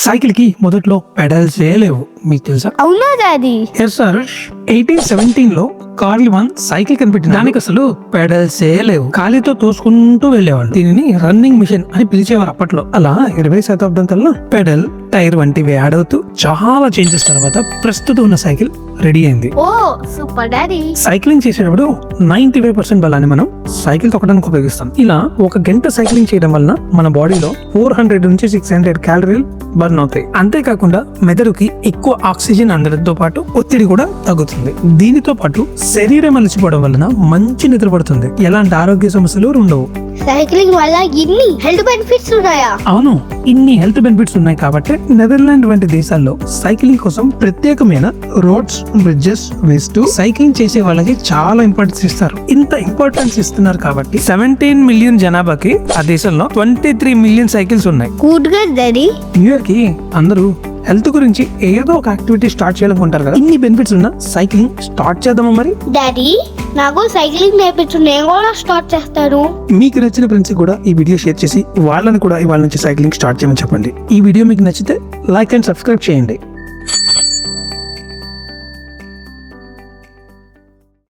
Cycle కి మొదట్లో pedals లేవు, మీకు తెలుసా? అవునా డాడీ? Yes sir. 1817 లో కార్ల్ వన్ సైకిల్ కనిపెట్టిన. దానికి అసలు పెడల్సే లేవు, కాలితో తోసుకుంటూ వెళ్లేవాళ్ళు. దీనిని రన్నింగ్ మిషన్ అని పిలిచేవారు అప్పట్లో. అలా 20వ శతాబ్దంలో పెడల్, టైర్ వంటివి యాడ్ అవుతూ చాలా చేంజెస్ తర్వాత ప్రస్తుతం ఉన్న సైకిల్ రెడీ అయింది. ఓ సూపర్ డాడీ. సైక్లింగ్ చేసేటప్పుడు 95% బలాన్ని మనం సైకిల్ తొక్కడానికి ఉపయోగిస్తాం. ఇలా ఒక గంట సైక్లింగ్ చేయడం వలన మన బాడీలో 400 నుంచి 600 క్యాలరీలు బర్న్ అవుతాయి. అంతేకాకుండా మెదడుకి ఎక్కువ ఆక్సిజన్ అందడంతో పాటు ఒత్తిడి కూడా తగ్గుతుంది. దీనితో పాటు శరీరం అలసిపోవడం వలన మంచి నిద్ర పడుతుంది. ఎలాంటి ఆరోగ్య సమస్యలు ఉండవు. సైక్లింగ్ వల్ల ఇన్ని హెల్త్ బెనిఫిట్స్ ఉన్నాయా? అవును, ఇన్ని హెల్త్ బెనిఫిట్స్ ఉన్నాయి కాబట్టి నెదర్లాండ్ వంటి దేశాల్లో సైక్లింగ్ కోసం ప్రత్యేకమైన రోడ్స్, బ్రిడ్జెస్ వేస్తూ సైక్లింగ్ చేసే వాళ్ళకి చాలా ఇంపార్టెన్స్ ఇస్తారు. ఇంత ఇంపార్టెన్స్ ఇస్తున్నారు కాబట్టి 17 మిలియన్ జనాభాకి ఆ దేశంలో 23 మిలియన్ సైకిల్స్ ఉన్నాయి. గుడ్ గా డాడీ. న్యూ ఇయర్ కి అందరూ హెల్త్ గురించి ఏదో ఒక యాక్టివిటీ స్టార్ట్ చేయాలనుకుంటారు కదా. ఇన్ని బెనిఫిట్స్ ఉన్న సైక్లింగ్ స్టార్ట్ చేద్దామా మరి? డాడీ నాకు సైక్లింగ్ నేర్పించు, నేను కూడా స్టార్ట్ చేస్తాను. మీకు నచ్చిన ఫ్రెండ్స్ కూడా ఈ వీడియో షేర్ చేసి వాళ్ళని కూడా ఇవాళ నుంచి సైక్లింగ్ స్టార్ట్ చేయమని చెప్పండి. ఈ వీడియో మీకు నచ్చితే లైక్ అండ్ సబ్స్క్రైబ్ చేయండి.